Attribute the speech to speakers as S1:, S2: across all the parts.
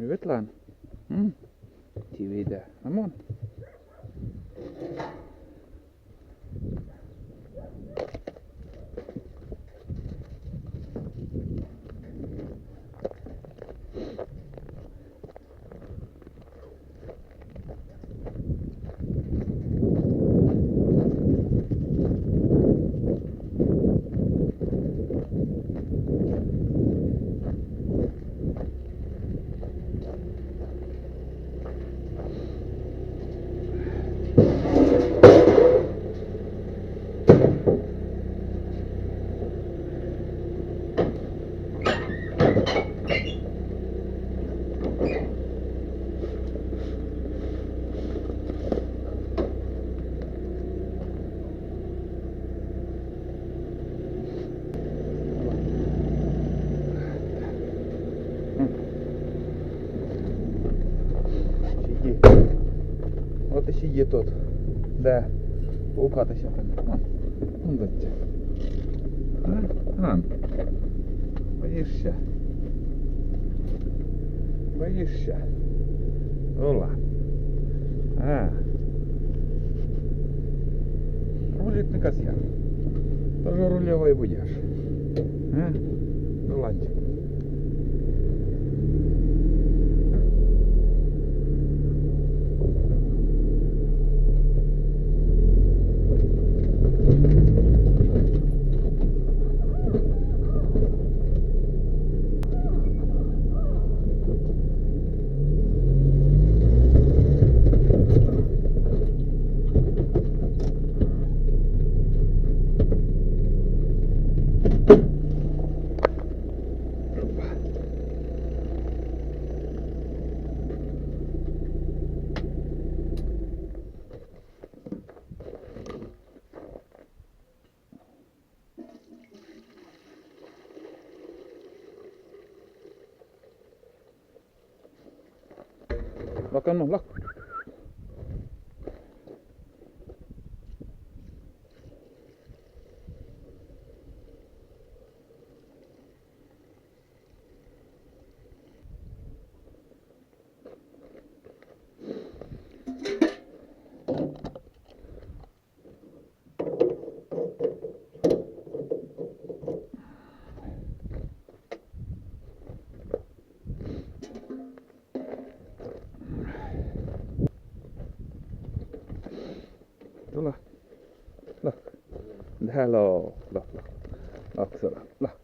S1: Hyvät lan. Tivida. Amon. Сиди. Вот и сиди тут. Да. Паука-то сейчас там. Он дать. Ан. Боишься? Боишься? Ола. Рулик на косяк. Тоже рулевой будешь. Руланчик. Lak aan, lak. Tule. Lak. Hello. Lak. Lak. Lak.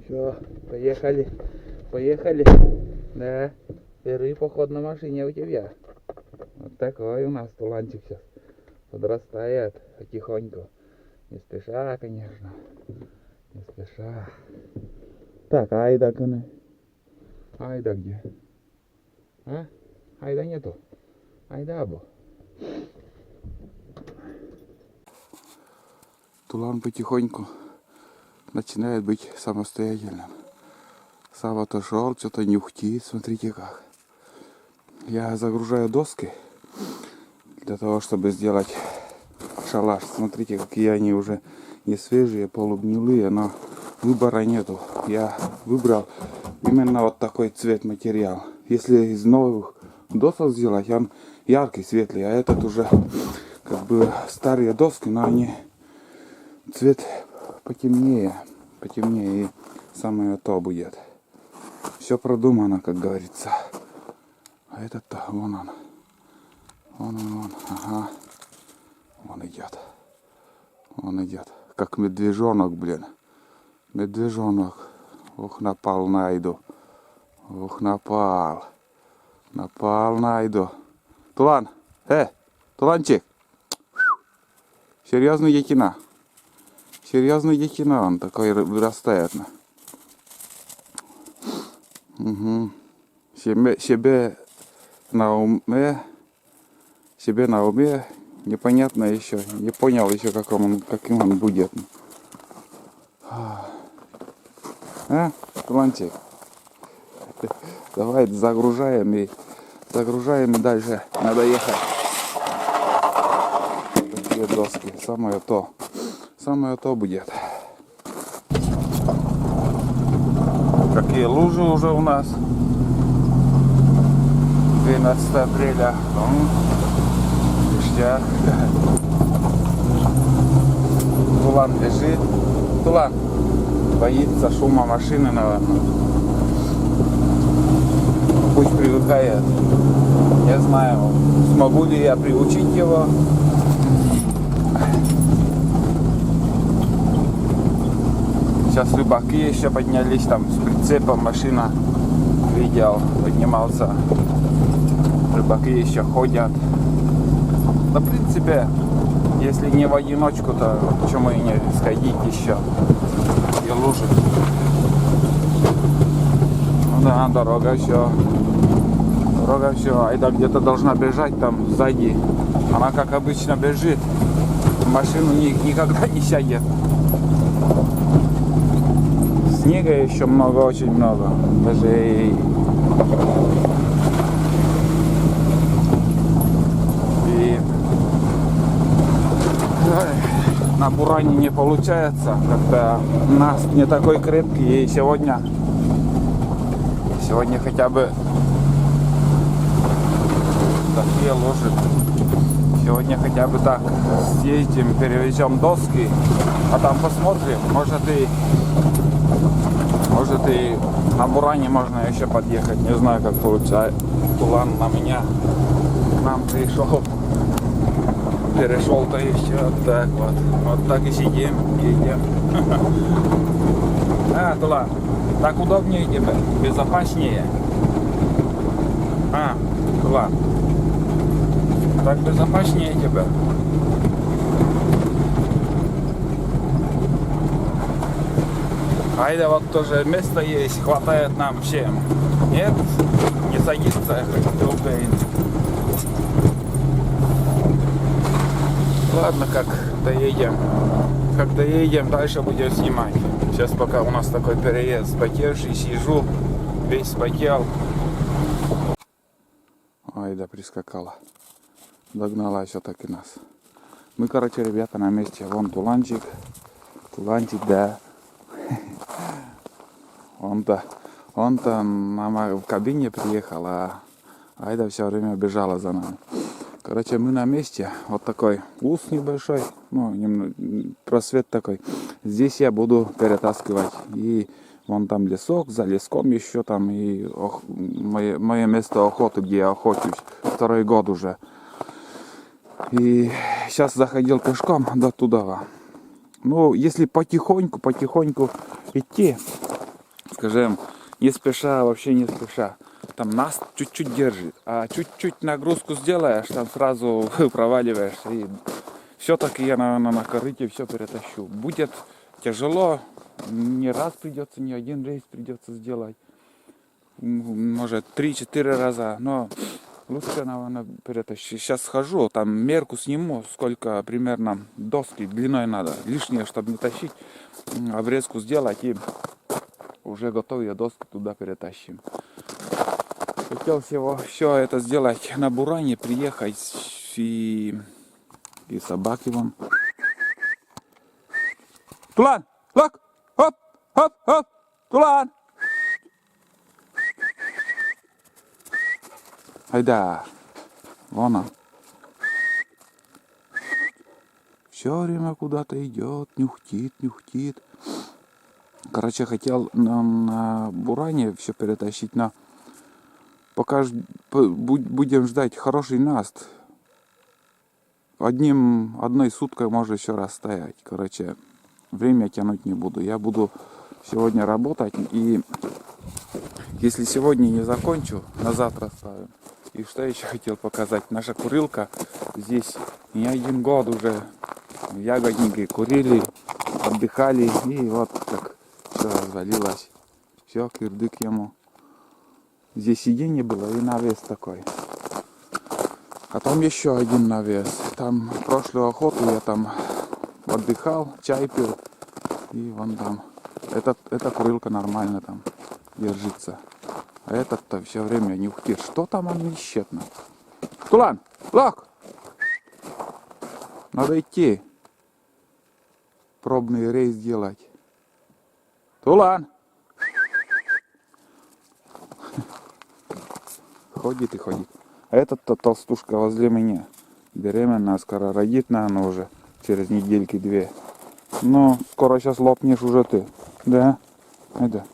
S1: Все, поехали. Поехали. Да. Первый поход на машине у тебя. Вот такой у нас туланчик сейчас. Подрастает потихоньку. Не спеша, конечно. Не спеша. Так, айда, коны. Айда где? Айда нету. Айда або. Тулан потихоньку начинает быть самостоятельным. Сам отошел, что-то нюхтит, смотрите как. Я загружаю доски для того, чтобы сделать шалаш. Смотрите, какие они уже не свежие, полугнилые, но выбора нету. Я выбрал именно вот такой цвет материал. Если из новых досок сделать, он яркий, светлый, а этот уже как бы старые доски, но они цвет потемнее, и самое то будет. Все продумано, как говорится. А этот-то, вон он. Вон. Ага. Он идет. Как медвежонок, блин. Медвежонок. Ух, напал найду. Напал найду. Тулан. Туланчик. Серьезный дикина. Он такой вырастает. Угу. Себе на уме. Непонятно еще. Не понял еще, каким он будет. Туланчик. Давай загружаем и дальше надо ехать. Такие доски. Самое то будет. Какие лужи уже у нас. 12 апреля. Ништяк. Тулан лежит. Тулан боится шума машины, наверное. Пусть привыкает. Не знаю, смогу ли я приучить его. Сейчас рыбаки еще поднялись, там с прицепом машина, видел, поднимался. Рыбаки еще ходят. Да, в принципе, если не в одиночку, то почему и не сходить еще. И лужи. Ну да, дорога все. Дорога все. Айда где-то должна бежать там сзади. Она как обычно бежит. В машину никогда не сядет. Снега еще много, очень много. Даже и на буране не получается. Как-то наст не такой крепкий. И сегодня хотя бы такие лужи. Сегодня хотя бы так съездим, перевезем доски, а там посмотрим. Может и на буране можно еще подъехать. Не знаю, как получается. Тулан на меня к нам пришел. Перешел-то и все. Так вот. Вот так и сидим, едем. А, Тулан, так удобнее тебе, безопаснее. А, Тулан, так безопаснее тебе. Айда, вот тоже место есть, хватает нам всем. Нет? Не садится, ладно, как доедем, дальше будем снимать. Сейчас пока у нас такой переезд потевший, сижу, весь потел. Айда прискакала. Догнала все-таки нас. Мы, короче, ребята, на месте. Вон туланчик, да. Он-то в кабине приехал, а Айда все время бежала за нами. Короче, мы на месте. Вот такой ус небольшой, ну, просвет такой. Здесь я буду перетаскивать. И вон там лесок, за леском еще там. И мое место охоты, где я охочусь. 2-й год уже. И сейчас заходил пешком до туда. Ну, если потихоньку идти, скажем, не спеша, вообще не спеша, там нас чуть-чуть держит, а чуть-чуть нагрузку сделаешь, там сразу проваливаешься. И все-таки я, наверное, на корыте все перетащу. Будет тяжело, не раз придется, не один рейс придется сделать, может 3-4 раза, но лучше, наверное, перетащить. Сейчас схожу, там мерку сниму, сколько примерно доски длиной надо. Лишнее, чтобы не тащить, обрезку сделать и уже готовые доски туда перетащим. Хотел все это сделать на буране, приехать и собаки вон. Тулан! Лак! Хоп! Хоп! Хоп! Тулан! Айда! Вон он. Все время куда-то идет, нюхтит. Короче, хотел на буране все перетащить, но пока будем ждать хороший наст. Одной суткой может еще раз стоять. Короче, время тянуть не буду. Я буду сегодня работать. И если сегодня не закончу, на завтра ставим. И что еще хотел показать. Наша курилка здесь не 1 год уже. Ягодники курили, отдыхали. И вот как все развалилось. Все, кирдык ему. Здесь сиденье было и навес такой. А там еще один навес. Там прошлую охоту я там отдыхал, чай пил. И вон там. Эта курилка нормально там держится. А этот-то все время нюхтит. Что там он ищет? Тулан! Лак! Надо идти. Пробный рейс делать. Тулан! ходит и ходит. А этот-то толстушка возле меня. Беременная, скоро родит, наверное, уже через недельки-две. Ну, скоро сейчас лопнешь уже ты. Да? Это.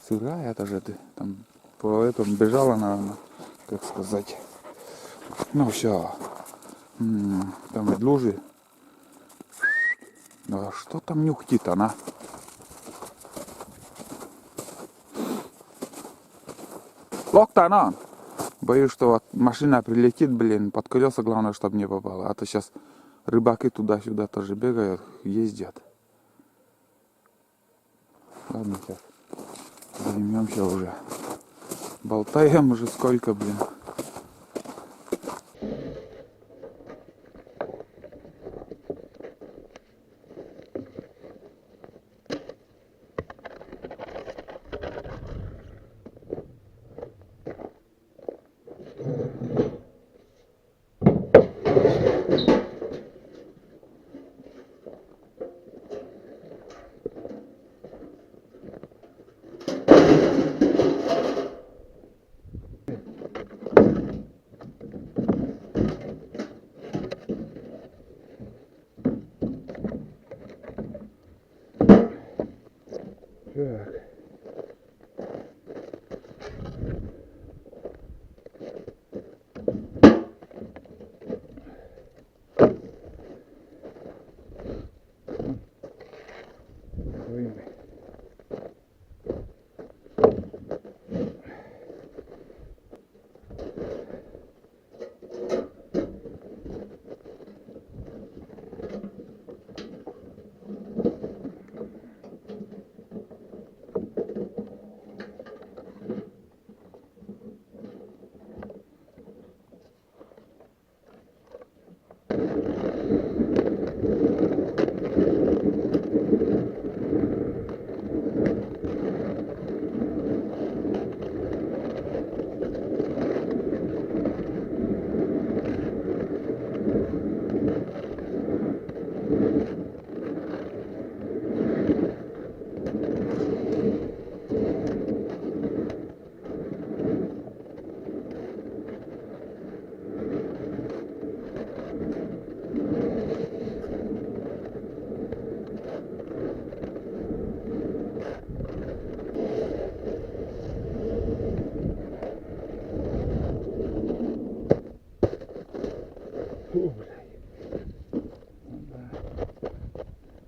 S1: Сырая это же ты. Там по этому бежала, наверное, как сказать. Ну все. Там и лужи. А что там нюхтит она? Локтана! Боюсь, что вот машина прилетит, блин, под колеса, главное, чтобы не попало. А то сейчас рыбаки туда-сюда тоже бегают, ездят. Ладно, сейчас займемся уже. Болтаем уже сколько, блин. Так.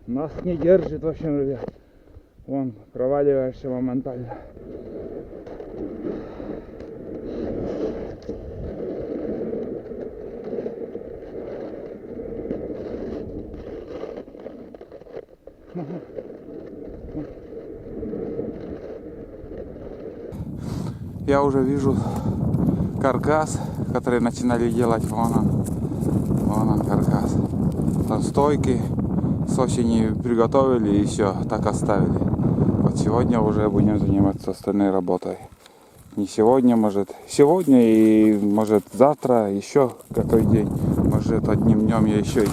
S1: Нас не держит, в общем, ребят. Вон, проваливаешься моментально. Я уже вижу каркас, который начинали делать. Вон он каркас. Там стойки с осени приготовили и все, так оставили. Вот сегодня уже будем заниматься остальной работой. Не сегодня, может сегодня и может завтра, еще какой день. Может одним днем я еще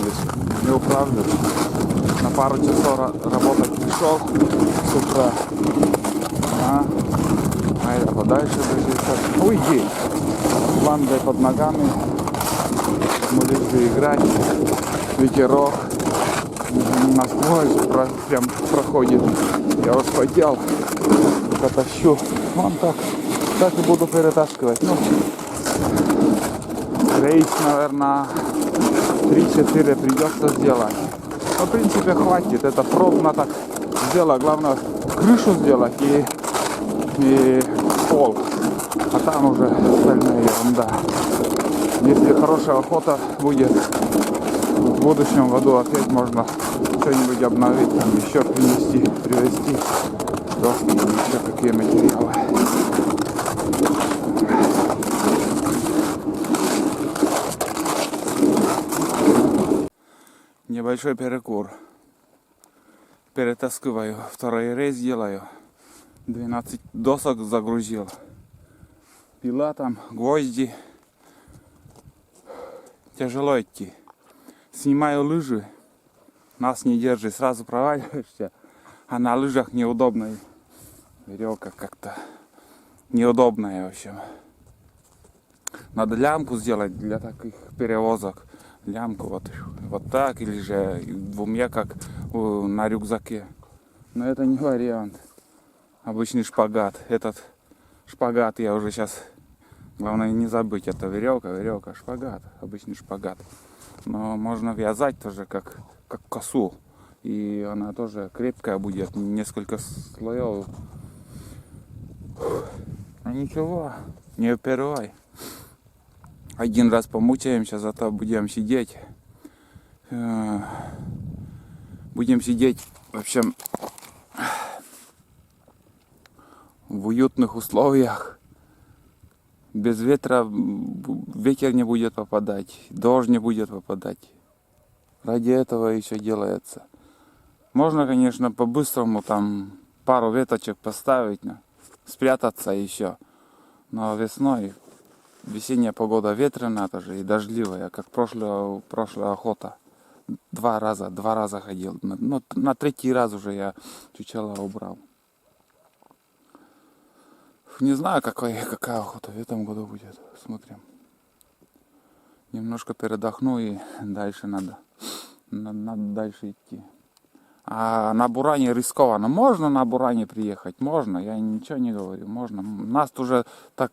S1: не управлю. На пару часов работать пришел с утра. А я подальше даже. Уйди! С бандой под ногами. Мы любим играть. Ветерок. Насквозь прям проходит. Я распотел. Потащу. Вон так и буду перетаскивать. Ну, рейс, наверное, 3-4 придется сделать. Но, в принципе, хватит. Это пробно так сделать. Главное, крышу сделать и пол. А там уже остальная ерунда. Если хорошая охота будет, в будущем году опять можно что-нибудь обновить, там еще привезти доски, еще какие материалы. Небольшой перекур. Перетаскиваю, второй рейс делаю. 12 досок загрузил. Пила там, гвозди. Тяжело идти. Снимаю лыжи. Нас не держит, сразу проваливаешься. А на лыжах неудобно. Веревка как-то неудобная, в общем. Надо лямку сделать для таких перевозок. Лямку вот так, или же двумя, как на рюкзаке. Но это не вариант. Обычный шпагат. Этот шпагат я уже сейчас... Главное не забыть, это веревка, шпагат. Обычный шпагат. Но можно вязать тоже как косу. И она тоже крепкая будет. Несколько слоев. А ничего, не упервай. Один раз помучаемся, зато будем сидеть. Будем сидеть, в общем, в уютных условиях. Без ветра, ветер не будет попадать, дождь не будет попадать. Ради этого еще делается. Можно, конечно, по-быстрому там пару веточек поставить, спрятаться еще. Но весной весенняя погода ветреная тоже и дождливая, как прошлая охота. Два раза ходил. Но на третий раз уже я чучела убрал. Не знаю, какая охота в этом году будет. Смотрим. Немножко передохну и дальше надо дальше идти. А на буране рискованно. Можно на буране приехать? Можно. Я ничего не говорю. Можно. Нас уже так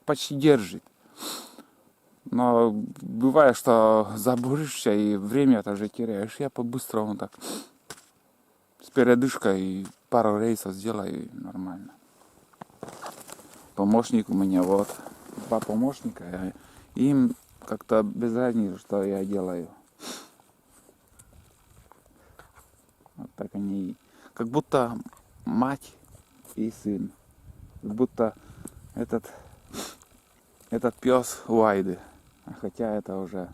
S1: почти держит. Но бывает, что забуришься и время тоже теряешь. Я по-быстрому так с передышкой пару рейсов сделаю и нормально. Помощник у меня вот. 2 помощника. Им как-то без разницы, что я делаю. Вот так они. Как будто мать и сын. Как будто этот пес у Айды. Хотя это уже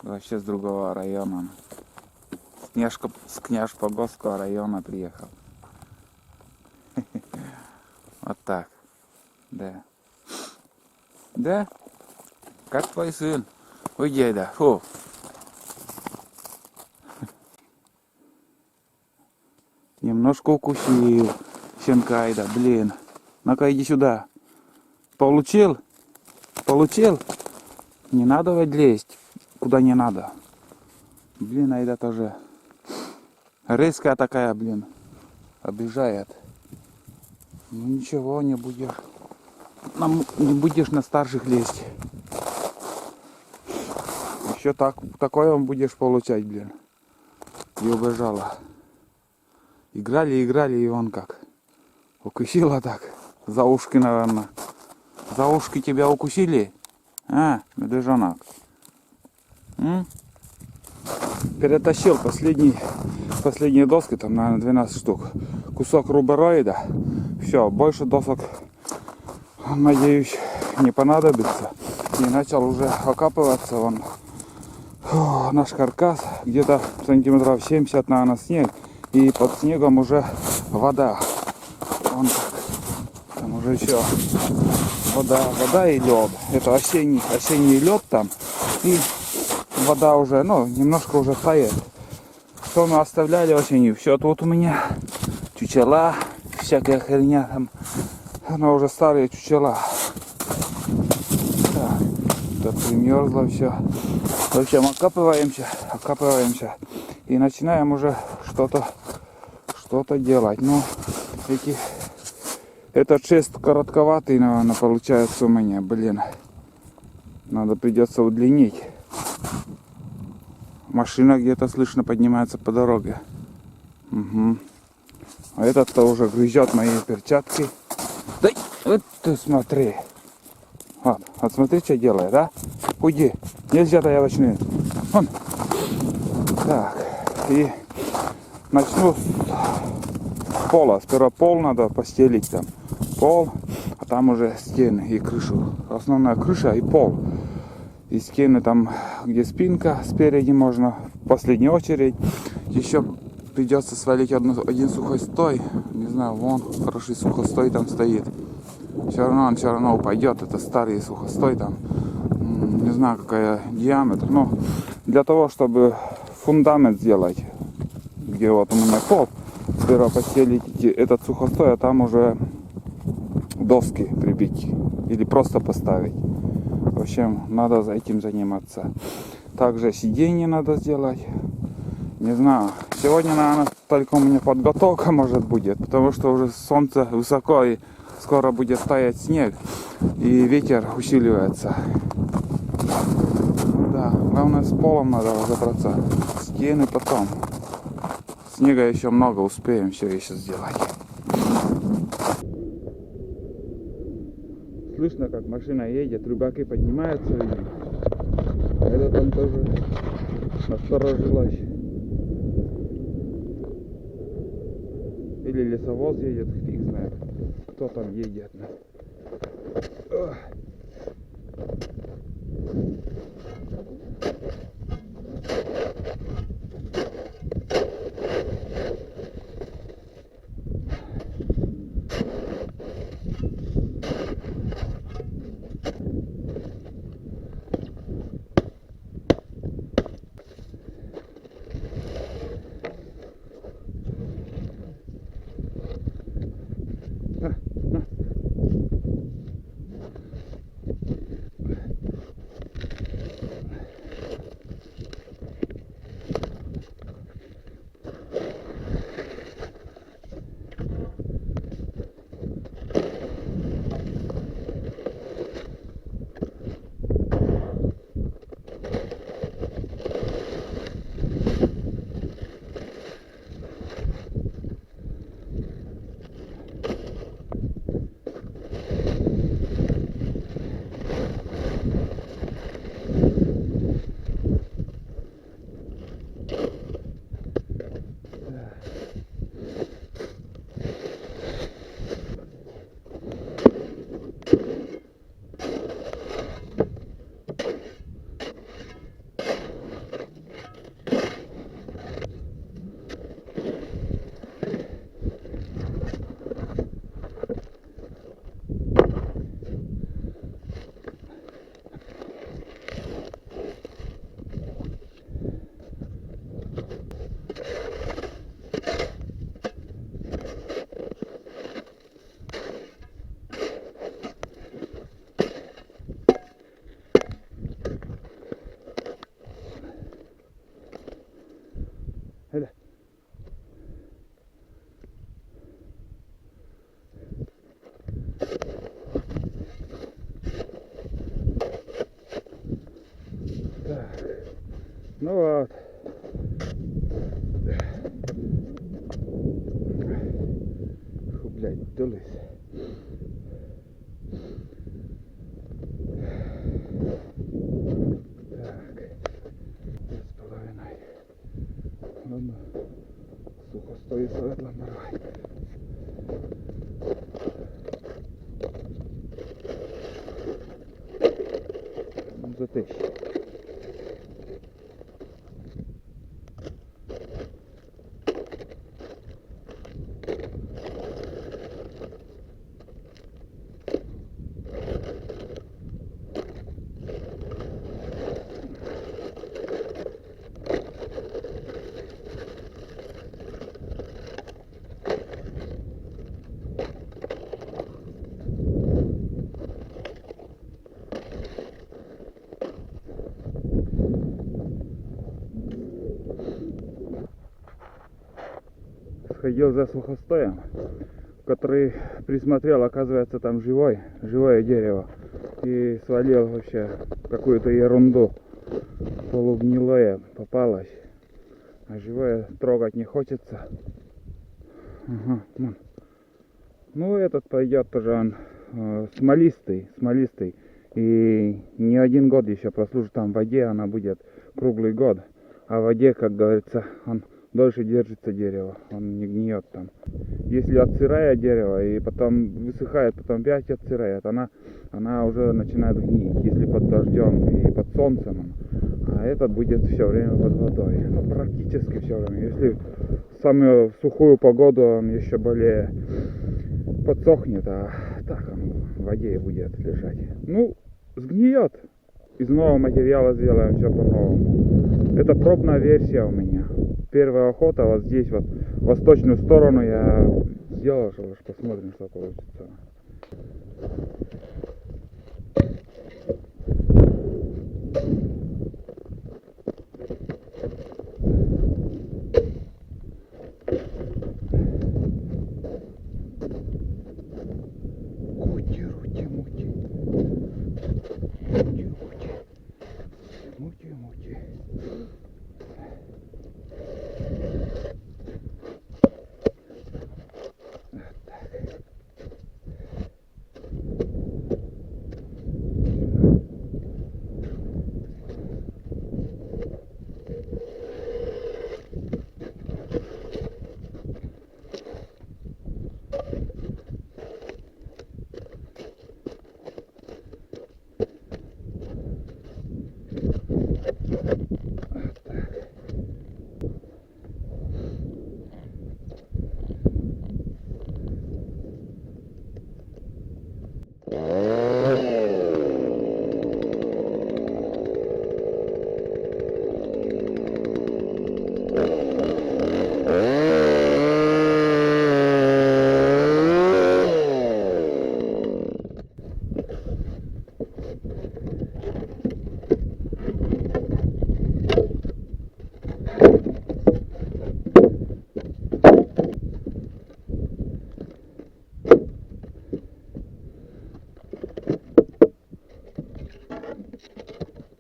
S1: вообще с другого района. С Княжпогосского района приехал. Вот так. Да. Да? Как твой сын? Ой, деда. Фу. Немножко укусил щенка Айда, блин. Ну-ка иди сюда. Получил? Получил? Не надо вот лезть, куда не надо. Блин, Айда тоже резкая такая, блин. Обижает. Ну ничего, не будешь. Не будешь на старших лезть. Еще такое он будешь получать, блин. И убежала. Играли, и он как. Укусила так. За ушки, наверное. За ушки тебя укусили? А, медвежонок. Перетащил последние доски, там, наверное, 12 штук. Кусок рубероида. Все, больше досок, надеюсь, не понадобится. И начал уже окапываться он. Наш каркас. Где-то сантиметров 70, наверное, снег. И под снегом уже вода. Вон так. Там уже еще вода и лед. Это осенний лед там. И вода уже, немножко уже тает. Что мы оставляли осенью? Все тут у меня чучела, всякая херня там. Она уже старые чучела. Так, это примерзло все. В общем, окапываемся. И начинаем уже что-то делать. Но этот шест коротковатый, наверное, получается у меня. Блин, придется удлинить. Машина где-то слышно поднимается по дороге. Угу. А этот-то уже грызет мои перчатки. Да, вот ты смотри. Вот смотри, что делает, да? Уйди. Нельзя-то я начну. Вон. Так. И начну с пола. Сперва пол надо постелить там. Пол, а там уже стены и крышу. Основная крыша и пол. И стены там, где спинка спереди можно в последнюю очередь. Еще придется свалить один сухостой. Не знаю, вон хороший сухостой там стоит. Все равно упадет. Это старый сухостой там. Не знаю, какая диаметр. Но для того, чтобы фундамент сделать, где вот у меня пол, сперва постелить этот сухостой, а там уже доски прибить или просто поставить. В общем, надо за этим заниматься. Также сиденье надо сделать. Не знаю, сегодня, наверное, только у меня подготовка может будет, потому что уже солнце высоко и скоро будет таять снег и ветер усиливается. Да, главное с полом надо разобраться. Стены потом. Снега еще много, успеем все еще сделать. Слышно, как машина едет, рыбаки поднимаются. И это там тоже насторожилась. Или лесовоз едет, фиг знает, кто там едет. Ну вот. Фу, блядь, дулись. Так. 2,5. Ладно. Сухо стоит светло нарвай. Затищ. Сходил за сухостоем, который присмотрел, оказывается, там живое дерево, и свалил вообще какую-то ерунду, полугнилое попалось, а живое трогать не хочется. Ага, ну этот пойдет тоже, он смолистый, и не один год еще прослужит там в воде, она будет круглый год, а в воде, как говорится, он дольше держится дерево, он не гниет там. Если отсырая дерево и потом высыхает, потом опять отсырает, она уже начинает гнить, если под дождем и под солнцем. А этот будет все время под водой. Ну, практически все время. Если в самую сухую погоду он еще более подсохнет, а так он в воде и будет лежать. Ну, сгниет. Из нового материала сделаем все по-новому. Это пробная версия у меня. Первая охота вот здесь вот, восточную сторону я сделал, что посмотрим, что получится.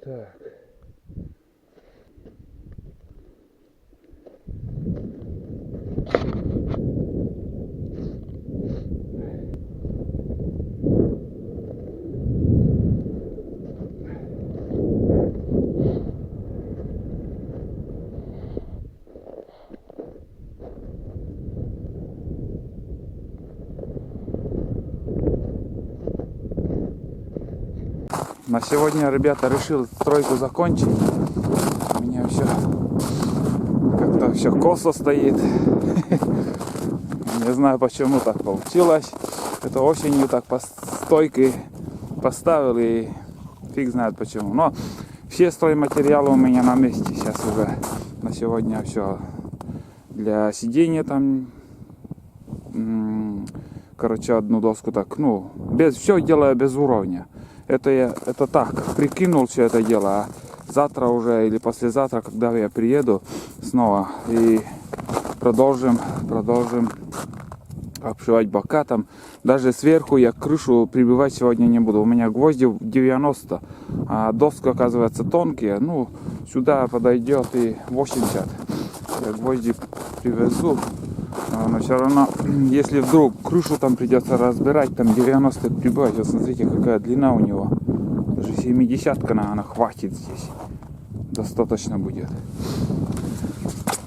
S1: Так. На сегодня, ребята, решил стройку закончить. У меня все как-то все косо стоит. Не знаю, почему так получилось. Это осенью так по стойке поставил и фиг знает почему. Но все стройматериалы у меня на месте. Сейчас уже на сегодня все. Для сидения там, короче, одну доску так, ну, все делаю без уровня. Это так, прикинул все это дело, а завтра уже или послезавтра, когда я приеду снова и продолжим обшивать бока там. Даже сверху я крышу прибивать сегодня не буду. У меня гвозди 90, а доска, оказывается, тонкие. Ну, сюда подойдет и 80. Я гвозди привезу. Но все равно, если вдруг крышу там придется разбирать, там 90 прибавить. Вот смотрите, какая длина у него. Даже 70-ка, наверное, хватит здесь. Достаточно будет.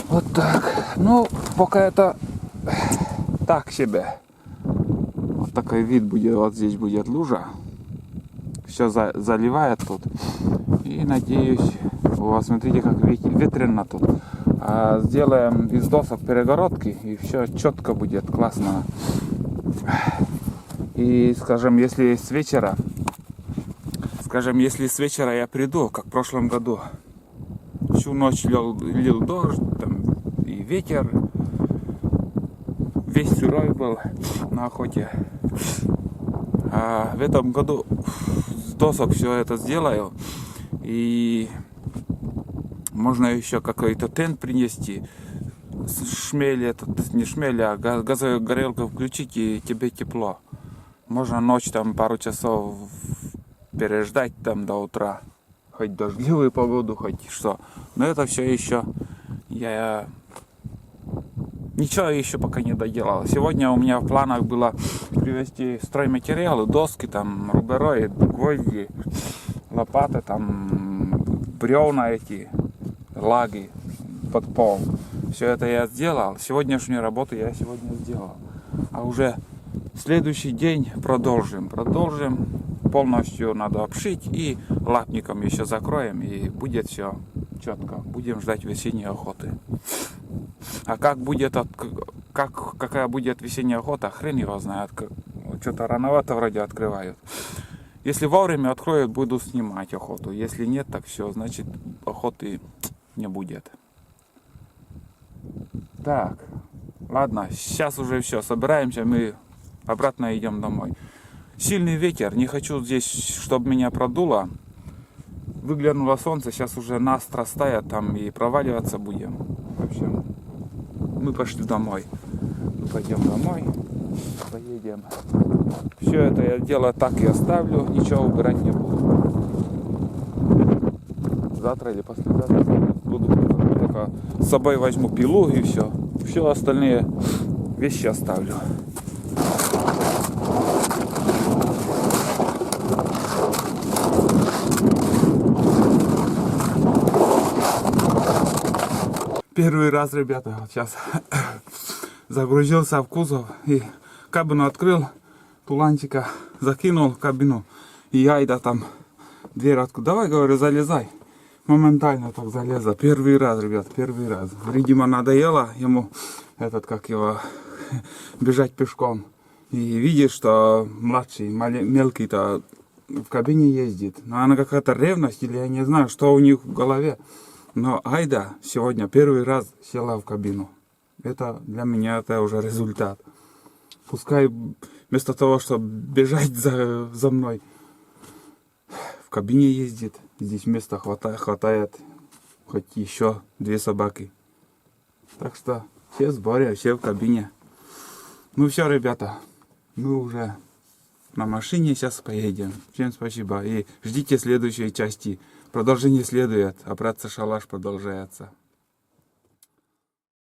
S1: Вот так. Ну, пока это так себе. Вот такой вид будет. Вот здесь будет лужа. Все заливает тут. И надеюсь, у вас, смотрите, как ветрено тут. Сделаем из досок перегородки, и все четко будет, классно. И, скажем, если с вечера я приду, как в прошлом году, всю ночь лил дождь, там, и ветер, весь сырой был на охоте. А в этом году с досок все это сделаю, и можно еще какой-то тент принести, шмель, не шмель, а газовую горелку включить, и тебе тепло. Можно ночь там пару часов переждать там до утра, хоть дождливую погоду, хоть что. Но это все еще я ничего еще пока не доделал. Сегодня у меня в планах было привезти стройматериалы, доски, там, рубероид, гвозди, лопаты, там, бревна эти, лаги под пол. Все это я сделал. Сегодняшнюю работу я сегодня сделал. А уже следующий день продолжим. Полностью надо обшить и лапником еще закроем, и будет все четко. Будем ждать весенней охоты. А какая будет весенняя охота, хрен его знает. Что-то рановато вроде открывают. Если вовремя откроют, буду снимать охоту. Если нет, так все, значит охоты не будет. Так, ладно, сейчас уже все, собираемся, мы обратно идем домой. Сильный ветер. Не хочу здесь, чтобы меня продуло. Выглянуло солнце. Сейчас уже наст растает там и проваливаться будем. В общем, мы пошли домой. Мы пойдем домой. Поедем. Все это я дело так и оставлю. Ничего убирать не буду. Завтра или послезавтра буду. Только с собой возьму пилу и все. Все остальные вещи оставлю. Первый раз, ребята, вот сейчас загрузился в кузов и кабину открыл, туланчика закинул в кабину и айда там дверь открыл. Давай, говорю, залезай. Моментально так залезла. Первый раз, ребят, первый раз. Видимо, надоело ему как его, бежать пешком. И видишь, что младший, мелкий-то в кабине ездит. Но она какая-то ревность или я не знаю, что у них в голове. Но Айда сегодня первый раз села в кабину. Это для меня это уже результат. Пускай вместо того, чтобы бежать за мной, в кабине ездит. Здесь места хватает. Хоть еще 2 собаки. Так что все в сборе, все в кабине. Ну все, ребята. Мы уже на машине сейчас поедем. Всем спасибо. И ждите следующей части. Продолжение следует. Операция «Шалаш» продолжается.